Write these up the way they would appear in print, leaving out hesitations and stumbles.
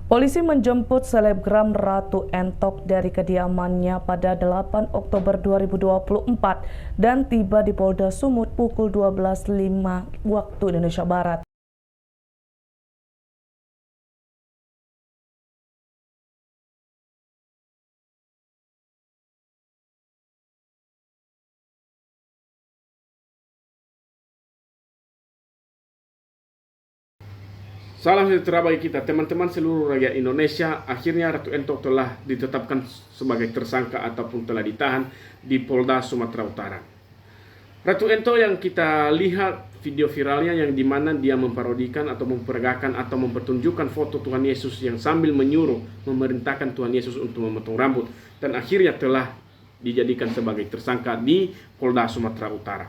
Polisi menjemput selebgram Ratu Entok dari kediamannya pada 8 Oktober 2024 dan tiba di Polda Sumut pukul 12.05 waktu Indonesia Barat. Salam sejahtera bagi kita, teman-teman seluruh rakyat Indonesia. Akhirnya Ratu Entok telah ditetapkan sebagai tersangka ataupun telah ditahan di Polda Sumatera Utara. Ratu Entok yang kita lihat video viralnya yang dimana dia memparodikan atau memperagakan atau mempertunjukkan foto Tuhan Yesus yang sambil menyuruh memerintahkan Tuhan Yesus untuk memotong rambut, dan akhirnya telah dijadikan sebagai tersangka di Polda Sumatera Utara.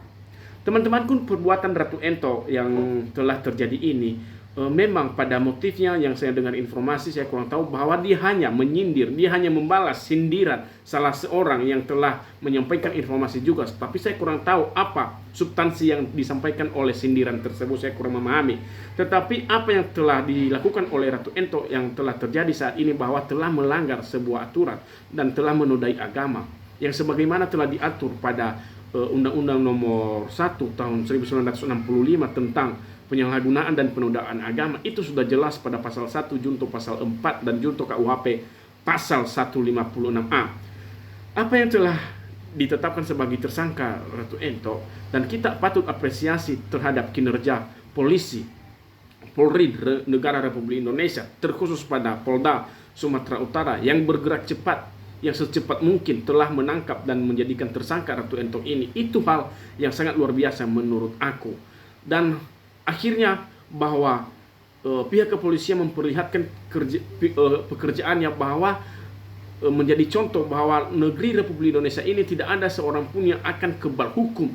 Teman-temanku, perbuatan Ratu Entok yang telah terjadi ini memang pada motifnya yang saya dengar informasi, saya kurang tahu bahwa dia hanya menyindir, dia hanya membalas sindiran salah seorang yang telah menyampaikan informasi juga. Tapi saya kurang tahu apa substansi yang disampaikan oleh sindiran tersebut, saya kurang memahami. Tetapi apa yang telah dilakukan oleh Ratu Entok yang telah terjadi saat ini bahwa telah melanggar sebuah aturan dan telah menodai agama yang sebagaimana telah diatur pada Undang-Undang Nomor 1 Tahun 1965 tentang penyalahgunaan dan penodaan agama. Itu sudah jelas pada pasal 1 junto pasal 4 dan junto KUHP pasal 156A. Apa yang telah ditetapkan sebagai tersangka Ratu Entok, dan kita patut apresiasi terhadap kinerja polisi Polri Negara Republik Indonesia, terkhusus pada Polda Sumatera Utara yang bergerak cepat, yang secepat mungkin telah menangkap dan menjadikan tersangka Ratu Entok ini. Itu hal yang sangat luar biasa menurut aku. Dan akhirnya bahwa pihak kepolisian memperlihatkan pekerjaannya bahwa menjadi contoh bahwa negeri Republik Indonesia ini tidak ada seorang pun yang akan kebal hukum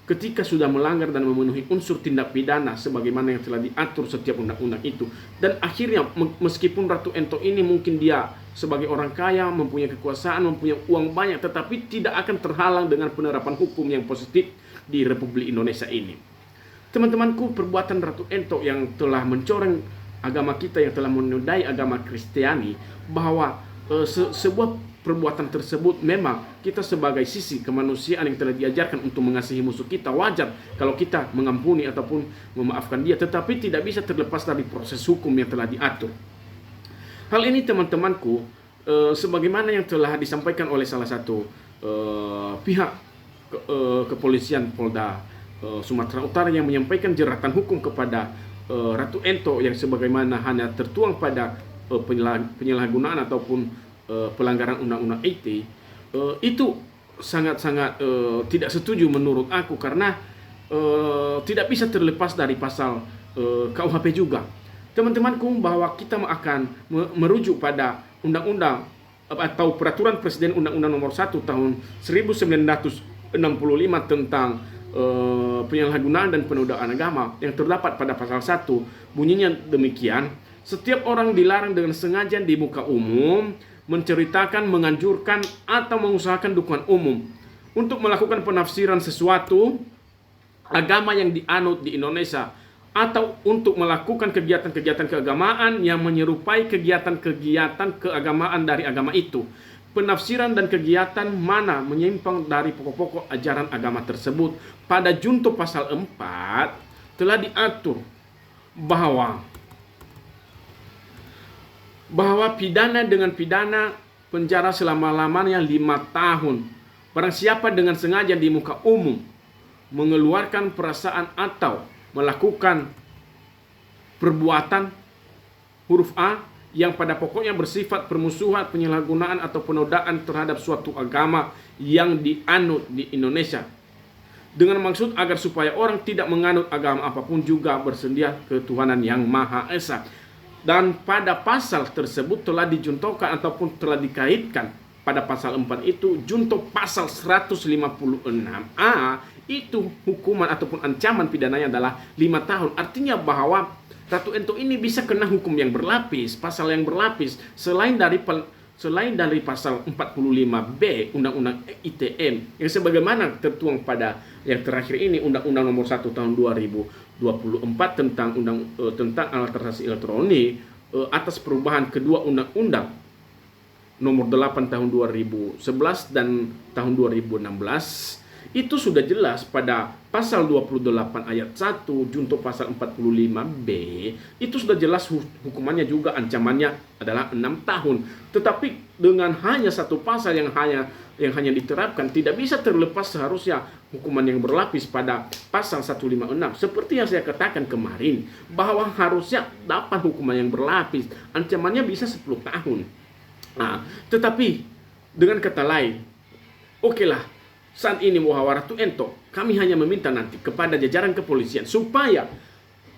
ketika sudah melanggar dan memenuhi unsur tindak pidana sebagaimana yang telah diatur setiap undang-undang itu. Dan akhirnya meskipun Ratu Entok ini mungkin dia sebagai orang kaya, mempunyai kekuasaan, mempunyai uang banyak, tetapi tidak akan terhalang dengan penerapan hukum yang positif di Republik Indonesia ini. Teman-temanku, perbuatan Ratu Entok yang telah mencoreng agama kita, yang telah menodai agama Kristiani, bahwa sebuah perbuatan tersebut memang kita sebagai sisi kemanusiaan yang telah diajarkan untuk mengasihi musuh kita, wajar kalau kita mengampuni ataupun memaafkan dia, tetapi tidak bisa terlepas dari proses hukum yang telah diatur. Hal ini teman-temanku, sebagaimana yang telah disampaikan oleh salah satu pihak kepolisian Polda Sumatera Utara yang menyampaikan jeratan hukum kepada Ratu Entok yang sebagaimana hanya tertuang pada penyalahgunaan ataupun pelanggaran undang-undang ITE, itu sangat-sangat tidak setuju menurut aku, karena tidak bisa terlepas dari pasal KUHP juga. Teman-temanku, bahwa kita akan merujuk pada undang-undang atau peraturan Presiden Undang-Undang Nomor 1 Tahun 1965 tentang penyalahgunaan dan penodaan agama yang terdapat pada pasal 1, bunyinya demikian: setiap orang dilarang dengan sengaja di muka umum menceritakan, menganjurkan atau mengusahakan dukungan umum untuk melakukan penafsiran sesuatu agama yang dianut di Indonesia, atau untuk melakukan kegiatan-kegiatan keagamaan yang menyerupai kegiatan-kegiatan keagamaan dari agama itu. Penafsiran dan kegiatan mana menyimpang dari pokok-pokok ajaran agama tersebut. Pada junto pasal 4 telah diatur bahwa pidana dengan pidana penjara selama-lamanya 5 tahun barang siapa dengan sengaja di muka umum mengeluarkan perasaan atau melakukan perbuatan huruf A yang pada pokoknya bersifat permusuhan, penyalahgunaan atau penodaan terhadap suatu agama yang dianut di Indonesia, dengan maksud agar supaya orang tidak menganut agama apapun juga bersedia ketuhanan yang Maha Esa. Dan pada pasal tersebut telah dijuntokan ataupun telah dikaitkan pada pasal 4 itu junto pasal 156A, itu hukuman ataupun ancaman pidananya adalah 5 tahun. Artinya bahwa Ratu Entok ini bisa kena hukum yang berlapis, pasal yang berlapis, selain dari pasal 45B Undang-Undang ITE yang sebagaimana tertuang pada yang terakhir ini Undang-Undang Nomor 1 Tahun 2024 tentang alat transaksi elektronik, atas perubahan kedua undang-undang nomor 8 tahun 2011 dan tahun 2016, itu sudah jelas pada pasal 28 ayat 1 junto pasal 45B, itu sudah jelas hukumannya juga ancamannya adalah 6 tahun. Tetapi dengan hanya satu pasal yang hanya diterapkan, tidak bisa terlepas seharusnya hukuman yang berlapis pada pasal 156. Seperti yang saya katakan kemarin, bahwa harusnya dapat hukuman yang berlapis, ancamannya bisa 10 tahun. Nah, tetapi dengan kata lain, okelah, saat ini Muhawarah Ratu Ento, kami hanya meminta nanti kepada jajaran kepolisian supaya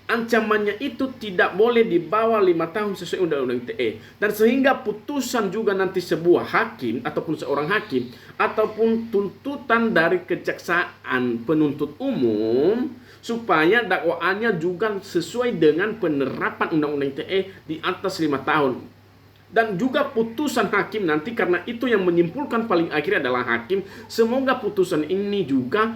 ancamannya itu tidak boleh di bawah 5 tahun sesuai Undang-Undang ITE, dan sehingga putusan juga nanti sebuah hakim ataupun seorang hakim ataupun tuntutan dari kejaksaan penuntut umum supaya dakwaannya juga sesuai dengan penerapan Undang-Undang ITE di atas 5 tahun. Dan juga putusan hakim nanti, karena itu yang menyimpulkan paling akhir adalah hakim. Semoga putusan ini juga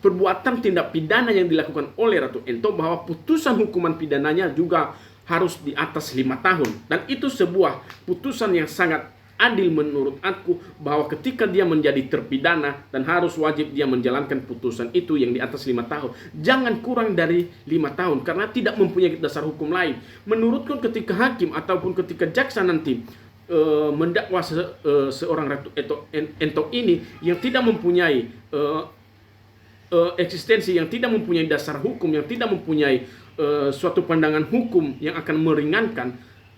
perbuatan tindak pidana yang dilakukan oleh Ratu Ento, bahwa putusan hukuman pidananya juga harus di atas 5 tahun. Dan itu sebuah putusan yang sangat adil menurut aku, bahwa ketika dia menjadi terpidana dan harus wajib dia menjalankan putusan itu yang di atas 5 tahun, jangan kurang dari 5 tahun, karena tidak mempunyai dasar hukum lain. Menurutku ketika hakim ataupun ketika jaksa nanti mendakwa seorang Ratu Ento ini yang tidak mempunyai eksistensi, yang tidak mempunyai dasar hukum, yang tidak mempunyai suatu pandangan hukum yang akan meringankan,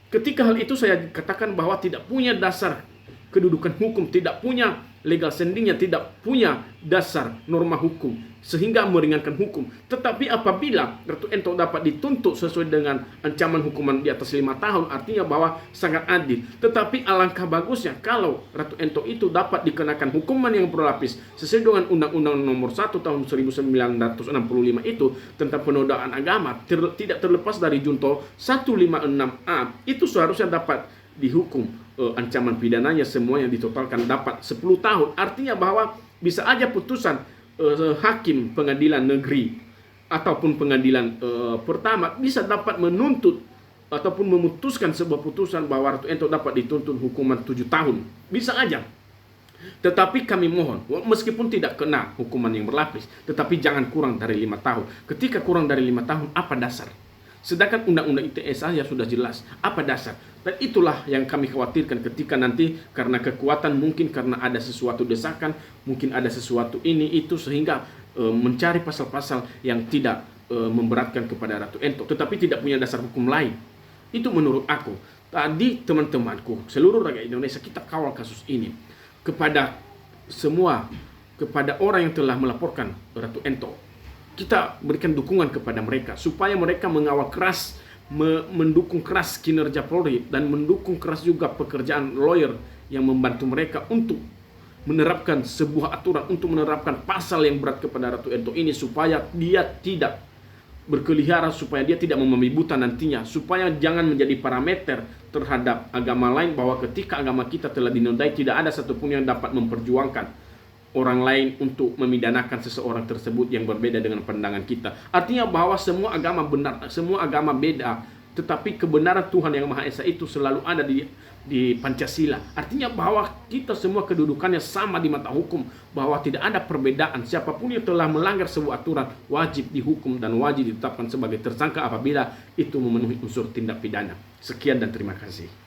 ketika hal itu saya katakan bahwa tidak punya dasar kedudukan hukum, tidak punya legal standingnya, tidak punya dasar norma hukum sehingga meringankan hukum. Tetapi apabila Ratu Ento dapat dituntut sesuai dengan ancaman hukuman di atas 5 tahun, artinya bahwa sangat adil. Tetapi alangkah bagusnya kalau Ratu Ento itu dapat dikenakan hukuman yang berlapis sesuai dengan Undang-Undang nomor 1 tahun 1965 itu tentang penodaan agama, tidak terlepas dari junto 156A, itu seharusnya dapat dihukum ancaman pidananya semua yang ditotalkan dapat 10 tahun. Artinya bahwa bisa aja putusan hakim pengadilan negeri ataupun pengadilan pertama bisa dapat menuntut ataupun memutuskan sebuah putusan bahwa Ratu Ento dapat dituntut hukuman 7 tahun. Bisa aja. Tetapi kami mohon, meskipun tidak kena hukuman yang berlapis, tetapi jangan kurang dari 5 tahun. Ketika kurang dari 5 tahun, apa dasar? Sedangkan Undang-Undang ITE saja sudah jelas apa dasar. Dan itulah yang kami khawatirkan ketika nanti karena kekuatan, mungkin karena ada sesuatu desakan, mungkin ada sesuatu ini itu, sehingga mencari pasal-pasal yang tidak memberatkan kepada Ratu Ento, tetapi tidak punya dasar hukum lain. Itu menurut aku. Tadi teman-temanku, seluruh rakyat Indonesia, kita kawal kasus ini kepada semua, kepada orang yang telah melaporkan Ratu Ento. Kita berikan dukungan kepada mereka supaya mereka mengawal keras, mendukung keras kinerja Polri, dan mendukung keras juga pekerjaan lawyer yang membantu mereka untuk menerapkan sebuah aturan, untuk menerapkan pasal yang berat kepada Ratu Ento ini, supaya dia tidak berkelihara, supaya dia tidak membabi buta nantinya, supaya jangan menjadi parameter terhadap agama lain, bahwa ketika agama kita telah dinodai, tidak ada satupun yang dapat memperjuangkan orang lain untuk memidanakan seseorang tersebut yang berbeda dengan pandangan kita. Artinya bahwa semua agama benar, semua agama beda, tetapi kebenaran Tuhan yang Maha Esa itu selalu ada di Pancasila. Artinya bahwa kita semua kedudukannya sama di mata hukum, bahwa tidak ada perbedaan. Siapapun yang telah melanggar sebuah aturan wajib dihukum dan wajib ditetapkan sebagai tersangka apabila itu memenuhi unsur tindak pidana. Sekian dan terima kasih.